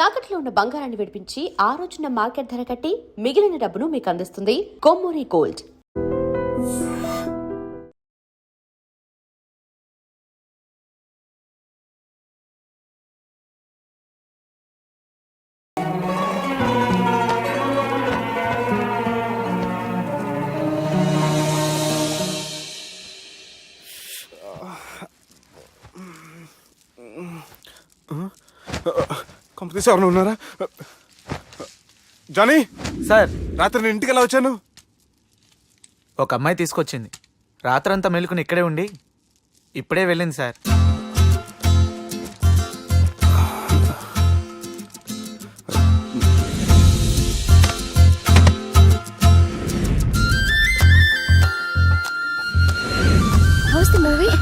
తాకట్లో ఉన్న బంగారాన్ని విడిపించి ఆ రోజున మార్కెట్ ధర కట్టి మిగిలిన డబ్బును మీకు అందిస్తుంది కొమ్మూరి గోల్డ్. కంపెనీస్ ఎవరైనా ఉన్నారా? జానీ సార్, రాత్రి నేను ఇంటికి ఎలా వచ్చాను? ఒక అమ్మాయి తీసుకొచ్చింది. రాత్రంతా మెలుకుని ఇక్కడే ఉండి ఇప్పుడే వెళ్ళింది sir. How's the movie?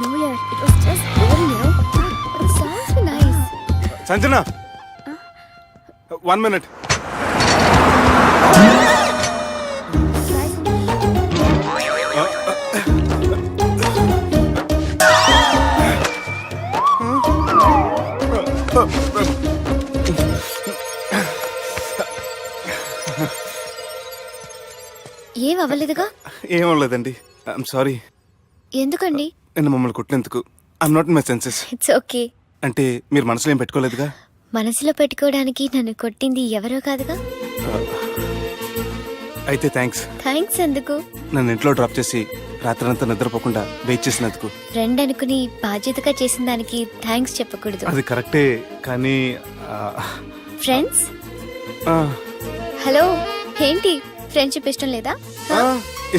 No, yeah, it was just boring, you know. But the songs were nice. Sanjana, 1 minute. ఏం అవ్వలేదుగా? ఏం లేదండి, ఐఎమ్ సారీ. ఎందుకండి? నేను మమ్మల్ని కొట్టినందుకు I'm not in my senses. It's okay. అంటే మీరు మనసులో ఏం పెట్టుకోలేదుగా? మనసులో పెట్టుకోవడానికి నన్ను కొట్టింది ఎవరో కాదుగా. అయితే థ్యాంక్స్. థ్యాంక్స్ ఎందుకు? నన్ను ఇంట్లో డ్రాప్ చేసి రాత్రంతా నిద్రపోకుండా వెయిట్ చేసినందుకు. ఫ్రెండ్ అనుకుని బాధ్యతగా చేసిన దానికి థ్యాంక్స్ చెప్పకూడదు. అది కరెక్టే, కానీ ఫ్రెండ్స్, హలో, ఏంటి ఫ్రెండ్షిప్ ఇష్టం లేదా?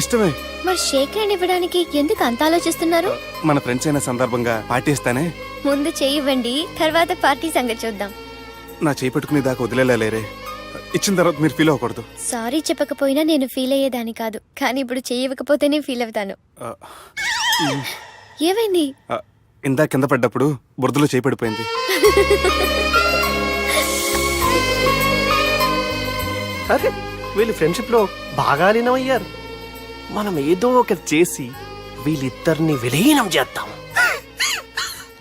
ఇష్టమే. మరి షేక్ హ్యాండ్ ఇవ్వడానికి ఎందుకు అంత ఆలోచిస్తున్నారు? మన ఫ్రెండ్స్ అయిన సందర్భంగా పార్టీ ఇస్తానే. ముందు చేయివ్వండి, తర్వాత పార్టీ సంగతి చూద్దాం. నా చేయి పెట్టుకునే దాకా వదిలేలేరే. ఇచ్చిన తర్వాత మీరు ఫీల్ అవ్వకూడదు. సారీ చెప్పకపోయినా నేను ఫీల్ అయ్యేదాన్ని కాదు, కానీ ఇప్పుడు చేయకపోతేనే ఫీల్ అవుతాను. ఏమైంది? ఇందా కింద పడ్డప్పుడు బురదలో చేయి పడిపోయింది. అరే, వీళ్ళు ఫ్రెండ్షిప్ లో బాగా లీనమయ్యారు. మనం ఏదో ఒకటి చేసి వీళ్ళిద్దరిని విలీనం చేద్దాం.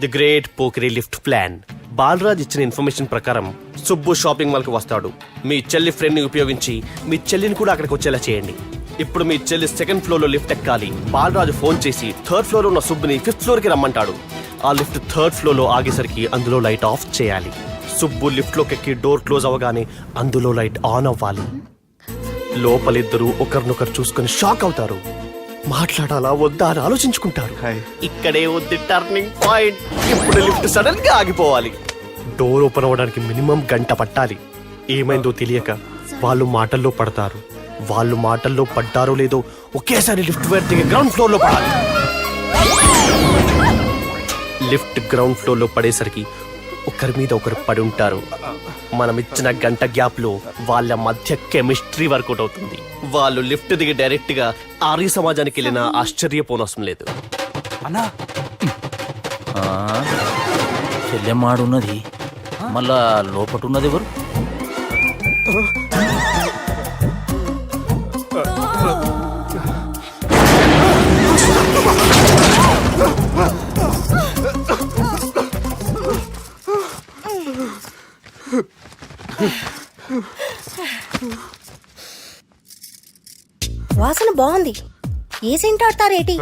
ది గ్రేట్ పోకరీ లిఫ్ట్ ప్లాన్. బాలరాజ్ ఇచ్చిన ఇన్ఫర్మేషన్ ప్రకారం సుబ్బు షాపింగ్ మాల్ కి వస్తాడు. మీ చెల్లి ఫ్రెండ్ ని ఉపయోగించి మీ చెల్లిని కూడా అక్కడికి వచ్చేలా చేయండి. ఇప్పుడు మీ చెల్లి 2nd ఫ్లోర్ లో లిఫ్ట్ ఎక్కాలి. బాలరాజు ఫోన్ చేసి 3rd ఫ్లోర్ లో ఉన్న సుబ్బుని 5th ఫ్లోర్ కి రమ్మంటాడు. ఆ లిఫ్ట్ 3rd ఫ్లోర్ లో ఆగేసరికి అందులో లైట్ ఆఫ్ చేయాలి. సుబ్బు లిఫ్ట్ లోకి ఎక్కి డోర్ క్లోజ్ అవ్వగానే అందులో లైట్ ఆన్ అవ్వాలి. లోపలిద్దరూ ఒకరినొకరు చూసుకుని షాక్ అవుతారు. మాట్లాడాలా వద్దా అని ఆలోచించుకుంటారు. ఇక్కడే ఉంది టర్నింగ్ పాయింట్. ఇప్పుడు లిఫ్ట్ సడన్ గా ఆగిపోవాలి. డోర్ ఓపెన్ అవ్వడానికి మినిమం గంట పట్టాలి. ఏమైందో తెలియక వాళ్ళు మాటల్లో పడతారు. వాళ్ళు మాటల్లో పడ్డారో లేదో ఒకేసారి లిఫ్ట్ వైర్ దిగి గ్రౌండ్ ఫ్లోర్ లో పడాలి. లిఫ్ట్ గ్రౌండ్ ఫ్లోర్ లో పడేసరికి ఒకరి మీద ఒకరు పడి ఉంటారు. మనం ఇచ్చిన గంట గ్యాప్ లో వాళ్ళ మధ్య కెమిస్ట్రీ వర్కౌట్ అవుతుంది. వాళ్ళు లిఫ్ట్ దిగి డైరెక్ట్ గా ఆర్య సమాజానికి వెళ్ళినా ఆశ్చర్యపోనవసరం లేదు. అన్నా చెల్లెమ్మాడున్నది, మళ్ళా లోపటున్నది ఎవరు? వాసన బాగుంది. ఏ సెంట్ ఆడతారేటి?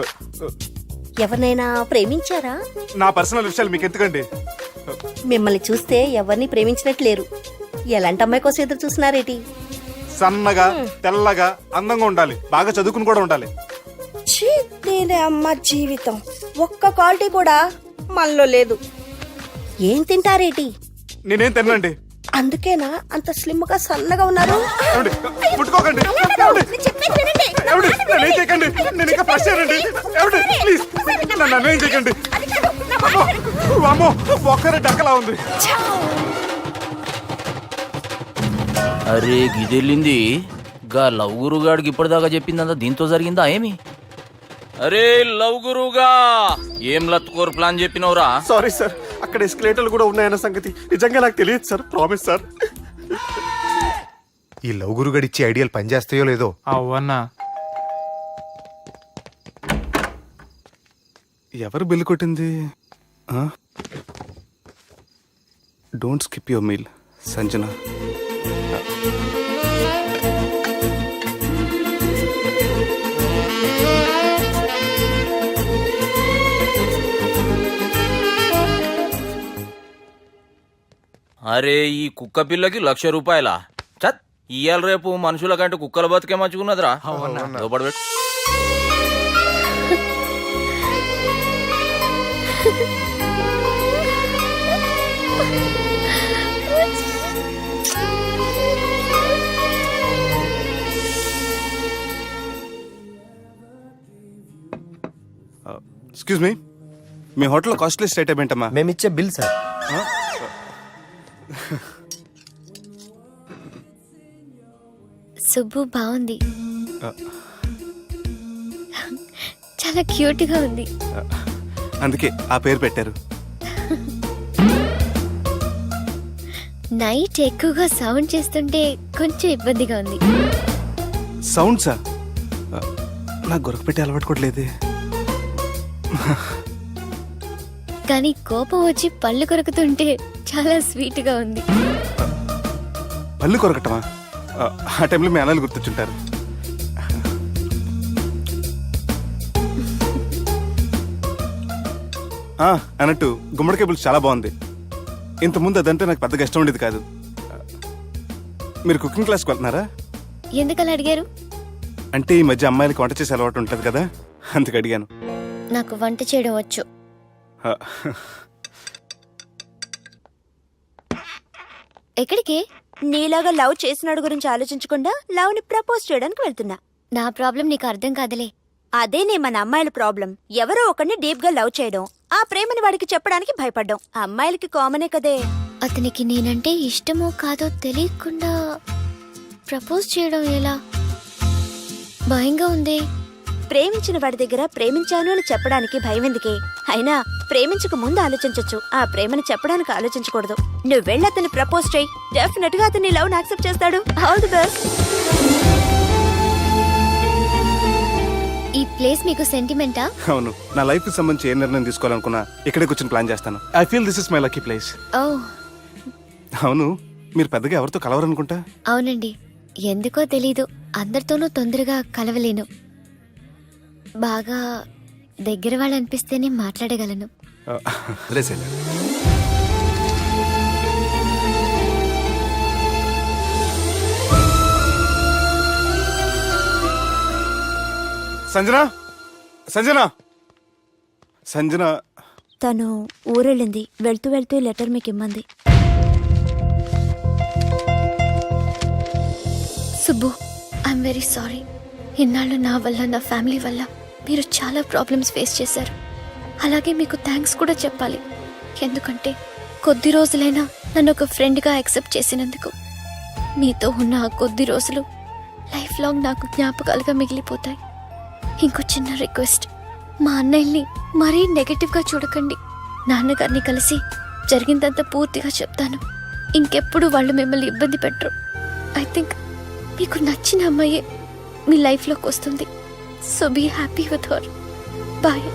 ఎవరినైనా ప్రేమించారా? నా పర్సనల్ విషయాలు మీకు ఎందుకండి? మిమ్మల్ని చూస్తే ఎవరిని ప్రేమించినట్లేరు. ఎలాంటి అమ్మాయి కోసం ఎదురు చూస్తున్నారేటి? సన్నగా, తెల్లగా, అందంగా ఉండాలి. బాగా చదువుకుని కూడా ఉండాలి. ఛీ, నేనే అమ్మ జీవితం. ఒక్క క్వాలిటీ కూడా మనలో లేదు. ఏం తింటారేటి? నేనేం తినండి. అందుకేనా అంత స్లిమ్ గా సన్నగా ఉన్నారు? ముట్టుకోకండి. నన్నేం చేయకండి. నేను ఇంకా ఫ్రెష్ అయ్యానండి. ప్లీజ్ నన్నేం చేయకండి. అమ్మో, ఒక్కరే డక్కలా ఉంది. అరే గిదెళ్ళింది. గా లవ్ గురుగాడికి ఇప్పటిదాకా చెప్పిందంతా దీంతో జరిగిందా ఏమి? అరే లవ్ గురుగా, ఏం లత్కోర్ ప్లాన్ చెప్పినవురా? సారీ సార్, అక్కడ ఎస్కలేటర్లు కూడా ఉన్నాయన్న సంగతి నిజంగా నాకు తెలియదు సార్. Promise sir. ఈ లవ్ గురుగాడి ఇచ్చే ఐడియాలు పనిచేస్తాయో లేదో. అవ్వన్నా, ఎవరు బిల్లు కొట్టింది? Don't skip your meal Sanjana. అరే ఈ కుక్క పిల్లకి 1,00,000 రూపాయలా? చత్ ఇయ్యాల రేపు మనుషుల కంటే కుక్కల బతికే మంచుకున్నదిరా. లోపల పెట్టు. ఎక్స్క్యూజ్ మీ, మీ హోటల్లో కాస్ట్లీ ఐటమ్ ఏంటమ్మా? మేమిచ్చే బిల్ సార్. సుబ్బు బాగుంది, చాలా క్యూట్ గా ఉంది. అందుకే ఆ పేరు పెట్టారు. నైట్ ఎక్కువగా సౌండ్ చేస్తుంటే కొంచెం ఇబ్బందిగా ఉంది. సౌండ్సా? నాకు గొరక పెట్టి అలవాటు కూడా లేదే. కానీ కోపం వచ్చి పళ్ళు కొరుకుతుంటే చాలా స్వీట్ గా ఉంది. పళ్ళు కొరకటమా? ఆ టైంలో మీ అన్నలు గుర్తొచ్చుంటారు. అన్నట్టు గుమ్మడికాయ పులుసు చాలా బాగుంది. ఇంతకుముందు అదంటే నాకు పెద్దగా ఇష్టం ఉండేది కాదు. మీరు కుకింగ్ క్లాస్కి వెళ్తున్నారా? ఎందుకలా అడిగారు? అంటే ఈ మధ్య అమ్మాయిలకి వంట చేసే అలవాటు ఉంటుంది కదా, అందుకు అడిగాను. నాకు వంట చేయడం వచ్చు. ఎక్కడికి? నీలాగా లవ్ చేసినాడు గురించి ఆలోచించకుండా లవ్ ని ప్రపోజ్ చేయడానికి వెళ్తున్నా. నా ప్రాబ్లం నీకు అర్థం కాదులే. అదేనే మన అమ్మాయిల ప్రాబ్లం. ఎవరో ఒకరిని డీప్ గా లవ్ చేయడం, ఆ ప్రేమని వాడికి చెప్పడానికి భయపడ్డం అమ్మాయిలకి కామనే కదే. అతనికి నేనంటే ఇష్టమో కాదో తెలియకుండా ప్రపోజ్ చేయడం ఎలా? భయంగా ఉంది. ప్రేమించిన వాడి దగ్గర ప్రేమించాను అని చెప్పడానికి భయం ఎందుకే? అయినా ప్రేమించక ముందు ఆలోచించొచ్చు, ఆ ప్రేమని చెప్పడానికి ఆలోచించకూడదు. నువ్వు వెళ్ళి అతన్ని ప్రపోజ్ చేయి, డెఫినెట్ గా అతన్ని లవ్ యాక్సెప్ట్ చేస్తాడు. All the best. ఈ ప్లేస్ మీకు సెంటిమెంటా? అవును, నా లైఫ్ కి సంబంధించి ఏ నిర్ణయం తీసుకోవాలనుకున్నా ఇక్కడే కూర్చొని ప్లాన్ చేస్తాను. I feel this is my lucky place. ఓ అవును, మీరు పెద్దగా ఎవరితో కలవరనుకుంటా? అవునండి, ఎందుకో తెలీదు, అందరితోనూ తొందరగా కలవలేను. బాగా దగ్గర వాళ్ళు అనిపిస్తేనే మాట్లాడగలను. సంజన, సంజన, సంజన. తను ఊరెళ్ళింది. వెళ్తూ వెళ్తూ లెటర్ మీకు ఇమ్మంది. Subbu, I'm very sorry. ఇన్నాళ్ళు నా వల్ల, నా ఫ్యామిలీ వల్ల మీరు చాలా ప్రాబ్లమ్స్ ఫేస్ చేశారు. అలాగే మీకు థ్యాంక్స్ కూడా చెప్పాలి. ఎందుకంటే కొద్ది రోజులైనా నన్ను ఒక ఫ్రెండ్గా యాక్సెప్ట్ చేసినందుకు. మీతో ఉన్న ఆ కొద్ది రోజులు లైఫ్ లాంగ్ నాకు జ్ఞాపకాలుగా మిగిలిపోతాయి. ఇంకో చిన్న రిక్వెస్ట్, మా అన్నయ్యని మరీ నెగటివ్గా చూడకండి. నాన్నగారిని కలిసి జరిగిందంతా పూర్తిగా చెప్తాను. ఇంకెప్పుడు వాళ్ళు మిమ్మల్ని ఇబ్బంది పెట్టరు. ఐ థింక్ మీకు నచ్చిన అమ్మాయే మీ లైఫ్లోకి వస్తుంది. So be happy with her. Bye.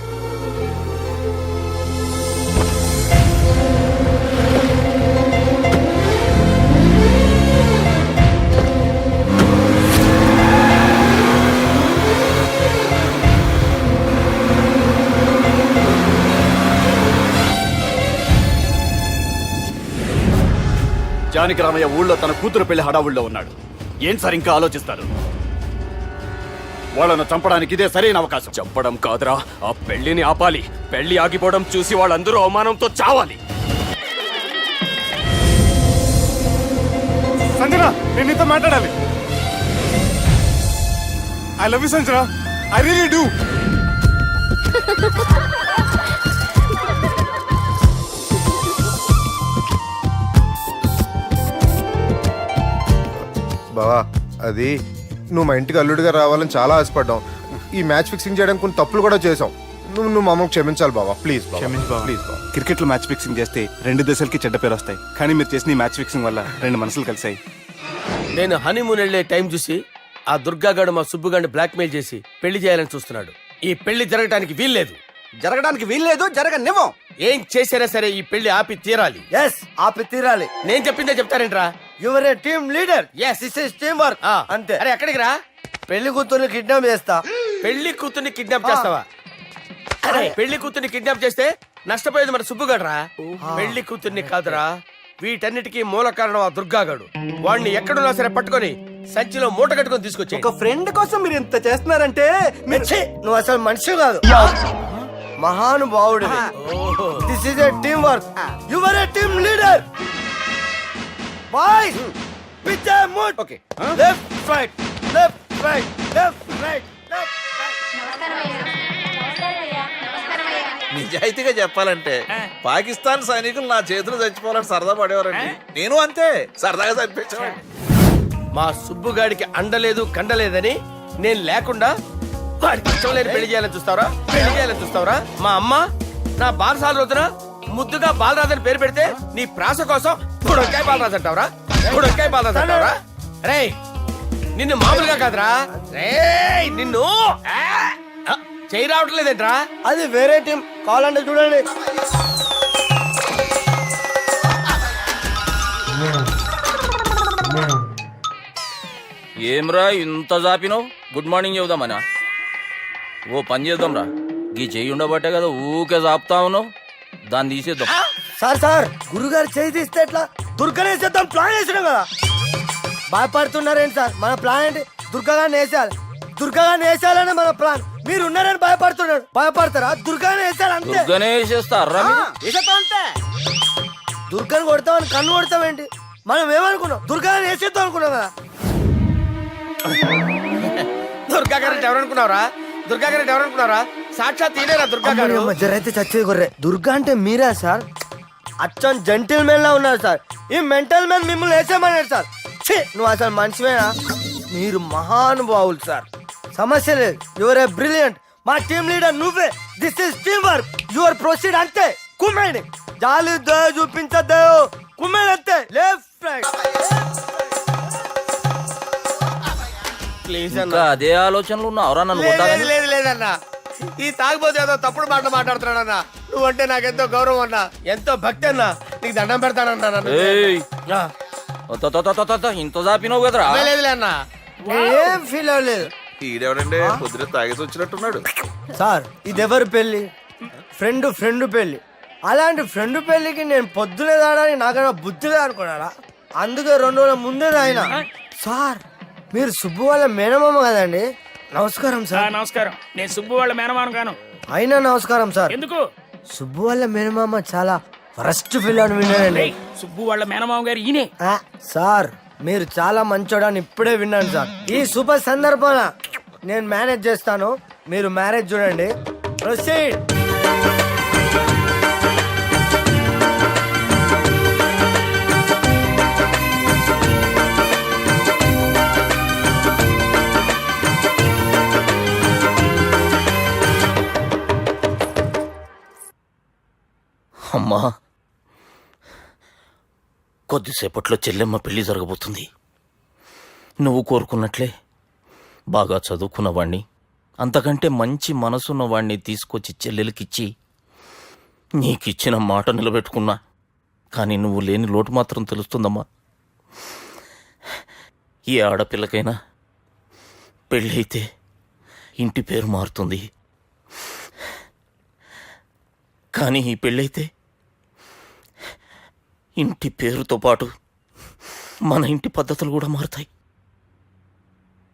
Janaki Ramayya ఊళ్ళో తన కూతురు పెళ్లి హడావుల్లో ఉన్నాడు. ఏం సార్ ఇంకా ఆలోచిస్తారు? వాళ్ళను చంపడానికి ఇదే సరైన అవకాశం. చంపడం కాదురా, ఆ పెళ్లిని ఆపాలి. పెళ్లి ఆగిపోవడం చూసి వాళ్ళందరూ అవమానంతో చావాలి. సంజన, నేను నీతో మాట్లాడాలి. I love you Sanjana, I really do. బావా, అది నువ్వు మా ఇంటికి అల్లుడిగా రావాలని చాలా ఆశపడ్డాం. ఈ మ్యాచ్ ఫిక్సింగ్ చేయడానికి కొన్ని తప్పులు కూడా చేసాం. నువ్వు మమ్మల్ని క్షమించాలి బావా, ప్లీజ్. ప్లీజ్. క్రికెట్ లో మ్యాచ్ ఫిక్సింగ్ చేస్తే 2 దేశాలకి చెడ్డ పేరు వస్తాయి. కానీ మీరు చేసిన ఈ మ్యాచ్ ఫిక్సింగ్ వల్ల 2 మనసులు కలిసాయి. నేను హనీమూన్ వెళ్లే టైం చూసి ఆ దుర్గాగాడు మా సుబ్బుగాడిని బ్లాక్మెయిల్ చేసి పెళ్లి చేయాలని చూస్తున్నాడు. ఈ పెళ్లి జరగటానికి వీల్లేదు. జరగడానికి వీల్లేదు, జరగనివ్వం. ఏం చేసినా సరే ఈ పెళ్లి ఆపి తీరాలి. ఎస్, ఆపి తీరాలి. నేను చెప్పిందే చెప్తారేంట్రా? Your a team leader. Yes. This is team work. అంతే. అరే ఎక్కడికి రా? పెళ్లి కూతుర్ని కిడ్నాప్ చేస్తా. పెళ్లి కూతుర్ని కిడ్నాప్ చేస్తావా? అరే పెళ్లి కూతుర్ని కిడ్నాప్ చేస్తే నష్టపోయేది మన సుబ్బుగాడ్రా. పెళ్లి కూతుర్ని కాదురా, వీటన్నిటికీ మూల కారణం ఆ దుర్గాగాడు. వాడిని ఎక్కడున్నా సరే పట్టుకొని సంచిలో మూట కట్టుకొని తీసుకొచ్చి. ఒక ఫ్రెండ్ కోసం మీరు ఇంత చేస్తున్నారంటే ఛీ, నువ్వు అసలు మనిషి కాదు, మహానుభావుడు. This is a team work. Your a team leader. Boys pitch move. Okay left right, left right, left right, left నిజాయితీగా చెప్పాలంటే పాకిస్తాన్ సైనికులు నా చేతులు చచ్చిపోవాలని సరదా పడేవారండి. నేను అంతే సరదాగా చనిపించేవాడిని. మా సుబ్బుగాడికి అండలేదు కండలేదని నేను లేకుండా వాడికి ఇష్టం లేని పెళ్లి చేయాలని చూస్తావరా? పెళ్లి చేయాలని చూస్తావరా? మా అమ్మ నా బాలసాల రోజున ముద్దుగా బాలరాజని పేరు పెడితే నీ ప్రాస కోసం బుడొక్కాయ బాలరాజు అంటావరా? బుడొక్కాయ బాలరాజు అంటావరా? రే నిన్ను మామూలుగా కాదురా, రే నిన్ను చేయి రావట్లేదేంట్రా? అది వేరే టీం, కావాలంటే చూడండి. ఏమ్రా ఇంత జాపినావు? Good morning చెబుదామనా? ఓ పని చేద్దాంరా, గీ చెయ్యి ఉండబట్టే కదా ఊకే జాపుతా ఉన్నావు, దాన్ని తీసేద్దాం. సార్ గురుగారు చేయి తీస్తే ఎట్లా? దుర్గనేసేద్దాం ప్లాన్ వేసినాం కదా. భయపడుతున్నారేంటి సార్? మన ప్లాన్ ఏంటి? దుర్గాని వేసేయాలి. దుర్గాని వేసేయాలని మన ప్లాన్. మీరు ఉన్నారని భయపడుతున్నాడు. భయపడతారా? దుర్గాని వేసేయాలి అంతే. దుర్గనే వేసేస్తారా? అంతే. దుర్గాని కొడతామని కన్ను కొడతామేంటి? మనం ఏమనుకున్నాం? దుర్గాని వేసేద్దాం అనుకున్నాం కదా. దుర్గా గారు ఎవరనుకున్నారా? దుర్గా గారు ఎవరనుకున్నారా? సాక్షాత్ ఈయనేరా దుర్గా గారు. జరైతే చచ్చేది గొర్రె. దుర్గా అంటే మీరా సార్? అచ్చం జెంటిల్ మెన్ లా ఉన్నారు సార్. ఈ మెంటల్ మెన్ మిమ్మల్ని వేసేమన్నాడు సార్. ఛీ, నువ్వు అసలు మనిషివేనా? మీరు మహానుభావులు సార్, సమస్య లేదు. Your a brilliant. మా టీమ్ లీడర్ నువ్వే. This is team work. Your proceed అంతే. కుమ్మేడి జాలి చూపించద్దు. కుమ్మేడి అంతే. Left right. ప్లీజ్ ఇంకా అదే ఆలోచనలు ఉన్నావురా నన్ను లేదు కొట్టాలని? లేదు లేదన్నా, ఈ తాగిపోతే ఏదో తప్పుడు మాట మాట్లాడుతున్నాడన్నా. నువ్వంటే నాకెంతో గౌరవం అన్నా, ఎంతో భక్తి అన్నా. నీకు దండం పెడతానన్నా. ఏయ్, ఇంత జాపినావు కదరా? లేదులే అన్నా. ఏం ఫీల్ అవ్వలేదు ఈడెవడండి పొద్దున తాగేసి వచ్చినట్టున్నాడు. సార్. ఇది ఎవరు పెళ్లి? ఫ్రెండ్ పెళ్లి. అలాంటి ఫ్రెండ్ పెళ్లికి నేను పొద్దునే తాగడానికి నాకన్నా బుద్ధిగా అనుకున్నారా? అందుకే 2 రోజుల ముందే ఆయన. సార్ మీరు సుబ్బు వాళ్ళ మేనమామ కదండి? నమస్కారం సార్. నమస్కారం. నేను సుబ్బు వాళ్ళ మేనమాను కాను. అయినా నమస్కారం సార్. ఎందుకు? సుబ్బు వాళ్ళ మేనమామ చాలా ఫస్ట్ ఫిల్ అని విన్నానండి. సుబ్బు వాళ్ళ మేనమామ గారు ఈయనే. సార్ మీరు చాలా మంచోడని ఇప్పుడే విన్నాను సార్. ఈ శుభ సందర్భాన నేను మేనేజ్ చేస్తాను, మీరు మ్యారేజ్ చూడండి. ప్రొసీడ్. అమ్మా, కొద్దిసేపట్లో చెల్లెమ్మ పెళ్లి జరగబోతుంది. నువ్వు కోరుకున్నట్లే బాగా చదువుకున్నవాణ్ణి, అంతకంటే మంచి మనసున్నవాణ్ణి తీసుకొచ్చి చెల్లెలకిచ్చి నీకిచ్చిన మాట నిలబెట్టుకున్నా. కానీ నువ్వు లేని లోటు మాత్రం తెలుస్తుందమ్మా. ఏ ఆడపిల్లకైనా పెళ్ళి అయితే ఇంటి పేరు మారుతుంది, కానీ ఈ పెళ్ళైతే ఇంటి పేరుతో పాటు మన ఇంటి పద్ధతులు కూడా మారుతాయి.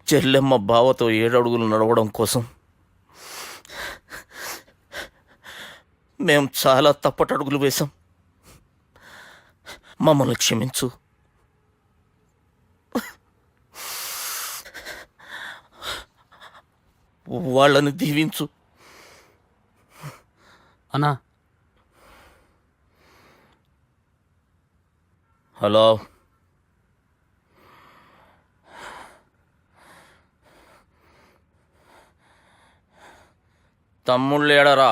చెల్లెమ్మ బావతో 7 అడుగులు నడవడం కోసం మేం చాలా తప్పటడుగులు వేశాం. మమ్మల్ని క్షమించు. వాళ్ళని దీవించు. అన్నా, హలో, తమ్ముళ్ళు ఏడరా?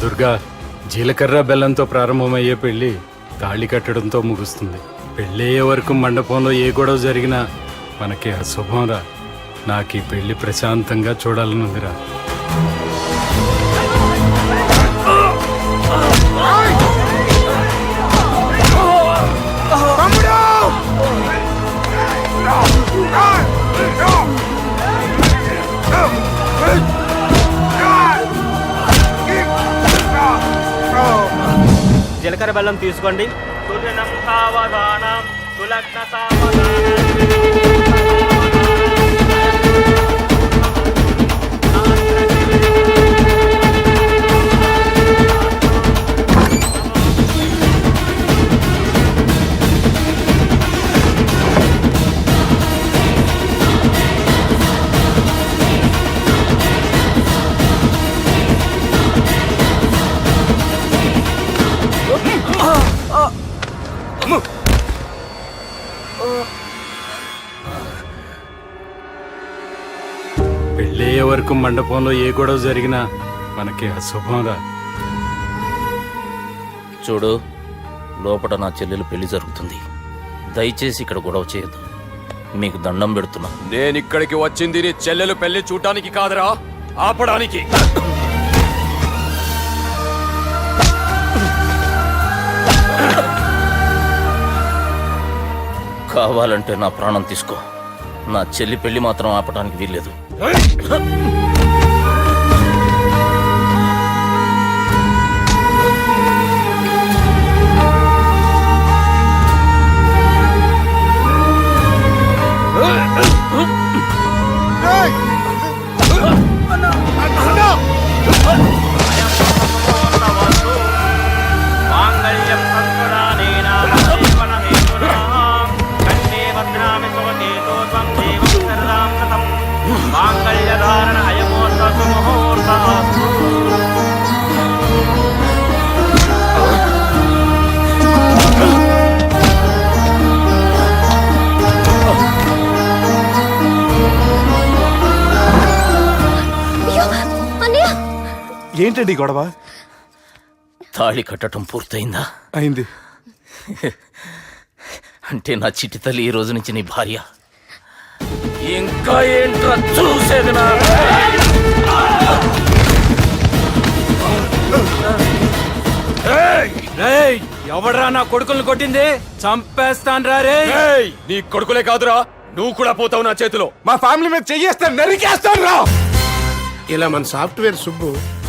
దుర్గా, జీలకర్ర బెల్లంతో ప్రారంభమయ్యే పెళ్లి తాళి కట్టడంతో ముగుస్తుంది. పెళ్ళయ్యే వరకు మండపంలో ఏ గొడవ జరిగినా మనకి అశుభం రా. నాకు ఈ పెళ్లి ప్రశాంతంగా చూడాలనుందిరా. జీలకర్ర బెల్లం తీసుకోండి. పెళ్ళయ్యే వరకు మండపంలో ఏ గొడవ జరిగినా మనకి అశుభం రా. చూడు, లోపల నా చెల్లెలు పెళ్లి జరుగుతుంది. దయచేసి ఇక్కడ గొడవ చేయొద్దు. మీకు దండం పెడుతున్నా. నేను ఇక్కడికి వచ్చింది నీ చెల్లెలు పెళ్లి చూడటానికి కాదురా, ఆపడానికి. కావాలంటే నా ప్రాణం తీసుకో. నా చెల్లి పెళ్లి మాత్రం ఆపడానికి వీల్లేదు. ఏంటండి గొడవ? తాళి కట్టడం పూర్తయిందా? అయింది. అంటే నా చిట్టి తల్లి ఈ రోజు నుంచి నీ భార్య. ఇంకా ఏంట్రా చూసేది? నా ఎవడరా నా కొడుకులను కొట్టింది? చంపేస్తాను రా రే. నీ కొడుకులే కాదురా, నువ్వు కూడా పోతావు నా చేతిలో. మా ఫ్యామిలీ మీద చెయ్యేస్తాను, నరికేస్తాను రా. ఇలా మన సాఫ్ట్వేర్ సుబ్బు